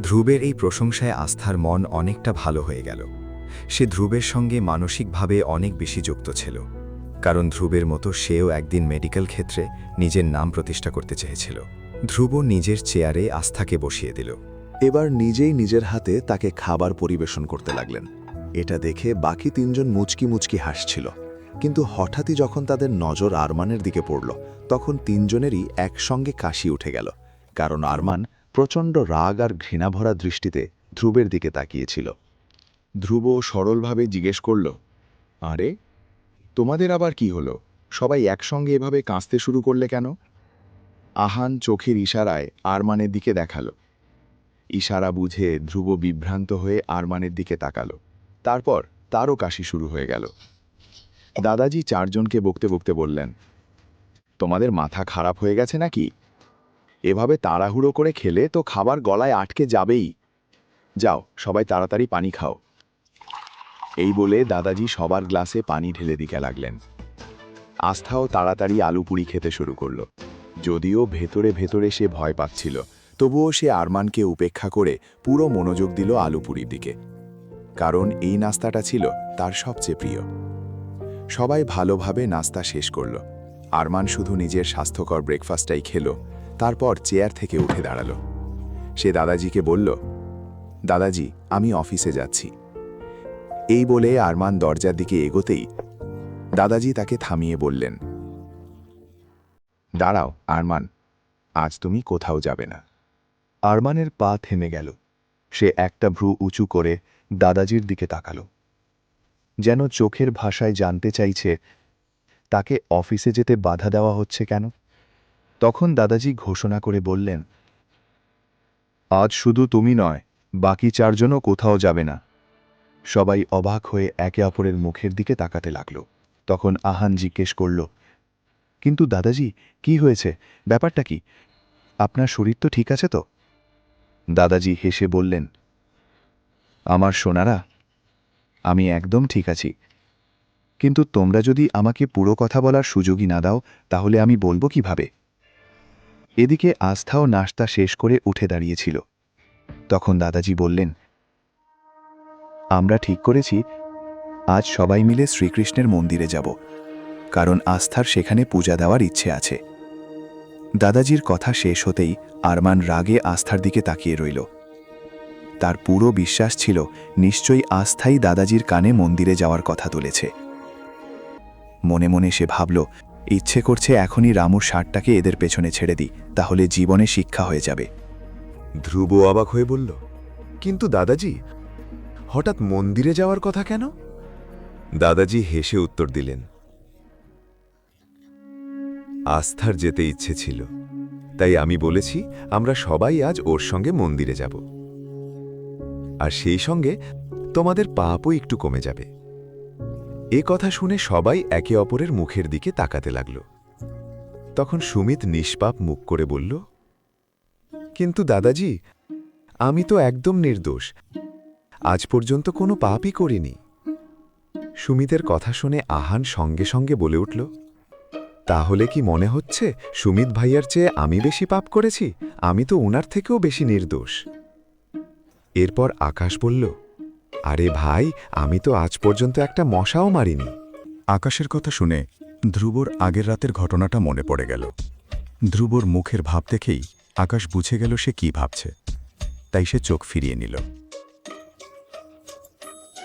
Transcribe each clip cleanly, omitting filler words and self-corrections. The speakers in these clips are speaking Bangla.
ধ্রুবের এই প্রশংসায় আস্থার মন অনেকটা ভালো হয়ে গেল। সে ধ্রুবের সঙ্গে মানসিকভাবে অনেক বেশি যুক্ত ছিল, কারণ ধ্রুবের মতো সেও একদিন মেডিকেল ক্ষেত্রে নিজের নাম প্রতিষ্ঠা করতে চেয়েছিল। ধ্রুব নিজের চেয়ারে আস্থাকে বসিয়ে দিল। এবার নিজেই নিজের হাতে তাকে খাবার পরিবেশন করতে লাগলেন। এটা দেখে বাকি তিনজন মুচকি মুচকি হাসছিল, কিন্তু হঠাৎই যখন তাদের নজর আরমানের দিকে পড়ল, তখন তিনজনেরই একসঙ্গে কাশি উঠে গেল, কারণ আরমান প্রচণ্ড রাগ আর ঘৃণাভরা দৃষ্টিতে ধ্রুবের দিকে তাকিয়েছিল। ধ্রুব সরলভাবে জিজ্ঞেস করল, আরে তোমাদের আবার কি হলো? সবাই একসঙ্গে এভাবে কাঁচতে শুরু করলে কেন? আহান চোখের ইশারায় আরমানের দিকে দেখালো। ইশারা বুঝে ধ্রুব বিভ্রান্ত হয়ে আরমানের দিকে তাকালো। তারপর তারও কাশি শুরু হয়ে গেল। দাদাজি চারজনকে বকতে বকতে বললেন, তোমাদের মাথা খারাপ হয়ে গেছে নাকি? এভাবে তাড়াহুড়ো করে খেলে তো খাবার গলায় আটকে যাবেই। যাও, সবাই তাড়াতাড়ি পানি খাও। এই বলে দাদাজি সবার গ্লাসে পানি ঢেলে দিতে লাগলেন। আস্থাও তাড়াতাড়ি আলু পুরি খেতে শুরু করল। যদিও ভেতরে ভেতরে সে ভয় পাচ্ছিল, তবুও সে আরমানকে উপেক্ষা করে পুরো মনোযোগ দিল আলু পুরির দিকে, কারণ এই নাস্তাটা ছিল তার সবচেয়ে প্রিয়। সবাই ভালোভাবে নাস্তা শেষ করল। আরমান শুধু নিজের স্বাস্থ্যকর ব্রেকফাস্টটাই খেল। তারপর চেয়ার থেকে উঠে দাঁড়ালো। সে দাদাজিকে বলল, দাদাজি, আমি অফিসে যাচ্ছি। এই বলে আরমান দরজার দিকে এগোতেই দাদাজি তাকে থামিয়ে বললেন, দাঁড়াও আরমান, আজ তুমি কোথাও যাবে না। আরমানের পা থেমে গেল। সে একটা ভ্রু উঁচু করে দাদাজির দিকে তাকালো, যেন চোখের ভাষায় জানতে চাইছে তাকে অফিসে যেতে বাধা দেওয়া হচ্ছে কেন। তখন দাদাজি ঘোষণা করে বললেন, আজ শুধু তুমি নয়, বাকি চারজনও কোথাও যাবে না। সবাই অবাক হয়ে একে অপরের মুখের দিকে তাকাতে লাগল। তখন আহান জিজ্ঞেস করল, কিন্তু দাদাজি, কি হয়েছে? ব্যাপারটা কি? আপনার শরীর তো ঠিক আছে তো? দাদাজি হেসে বললেন, আমার সোনারা, আমি একদম ঠিক আছি, কিন্তু তোমরা যদি আমাকে পুরো কথা বলার সুযোগই না দাও, তাহলে আমি বলবো কিভাবে? এদিকে আস্থাও নাশতা শেষ করে উঠে দাঁড়িয়েছিল। তখন দাদাজি বললেন, আমরা ঠিক করেছি আজ সবাই মিলে শ্রীকৃষ্ণের মন্দিরে যাব, কারণ আস্থার সেখানে পূজা দেওয়ার ইচ্ছে আছে। দাদাজির কথা শেষ হতেই আরমান রাগে আস্থার দিকে তাকিয়ে রইল। তার পুরো বিশ্বাস ছিল নিশ্চয়ই আস্থাই দাদাজির কানে মন্দিরে যাওয়ার কথা তুলেছে। মনে মনে সে ভাবল, ইচ্ছে করছে এখনই রামুর ষাঁড়টাকে এদের পেছনে ছেড়ে দিই, তাহলে জীবনে শিক্ষা হয়ে যাবে। ধ্রুব অবাক হয়ে বলল, কিন্তু দাদাজি, হঠাৎ মন্দিরে যাওয়ার কথা কেন? দাদাজি হেসে উত্তর দিলেন, আস্থার যেতে ইচ্ছে ছিল, তাই আমি বলেছি আমরা সবাই আজ ওর সঙ্গে মন্দিরে যাব, আর সেই সঙ্গে তোমাদের পাপও একটু কমে যাবে। এ কথা শুনে সবাই একে অপরের মুখের দিকে তাকাতে লাগল। তখন সুমিত নিষ্পাপ মুখ করে বলল, কিন্তু দাদাজি, আমি তো একদম নির্দোষ, আজ পর্যন্ত কোনো পাপই করিনি। সুমিতের কথা শুনে আহান সঙ্গে সঙ্গে বলে উঠল, তাহলে কি মনে হচ্ছে সুমিত ভাইয়ার চেয়ে আমি বেশি পাপ করেছি? আমি তো ওনার থেকেও বেশি নির্দোষ। এরপর আকাশ বলল, আরে ভাই, আমি তো আজ পর্যন্ত একটা মশাও মারিনি। আকাশের কথা শুনে ধ্রুবর আগের রাতের ঘটনাটা মনে পড়ে গেল। ধ্রুবর মুখের ভাব দেখেই আকাশ বুঝে গেল সে কি ভাবছে, তাই সে চোখ ফিরিয়ে নিল।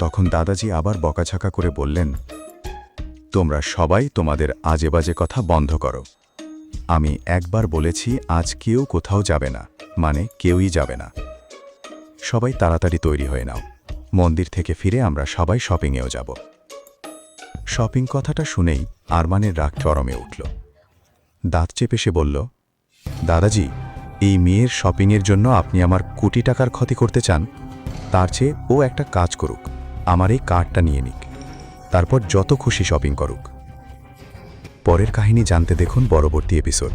তখন দাদাজি আবার বকাঝকা করে বললেন, তোমরা সবাই তোমাদের আজে বাজে কথা বন্ধ করো। আমি একবার বলেছি আজ কেউ কোথাও যাবে না, মানে কেউই যাবে না। সবাই তাড়াতাড়ি তৈরি হয়ে নাও, মন্দির থেকে ফিরে আমরা সবাই শপিংয়েও যাব। শপিং কথাটা শুনেই আরমানের রাগ চরমে উঠল। দাঁত চেপে সে বলল, দাদাজি, এই মেয়ের শপিংয়ের জন্য আপনি আমার কোটি টাকার ক্ষতি করতে চান? তার চেয়ে ও একটা কাজ করুক, আমার এই কার্ডটা নিয়ে নিক, তারপর যত খুশি শপিং করুক। পরের কাহিনী জানতে দেখুন পরবর্তী এপিসোড,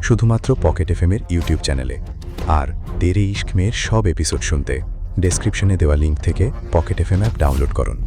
শুধুমাত্র পকেট এফএমের ইউটিউব চ্যানেলে। আর তেরে ইশক মেয়ের সব এপিসোড শুনতে ডেসক্রিপশনে দেওয়া লিঙ্ক থেকে পকেট এফএম অ্যাপ ডাউনলোড করুন।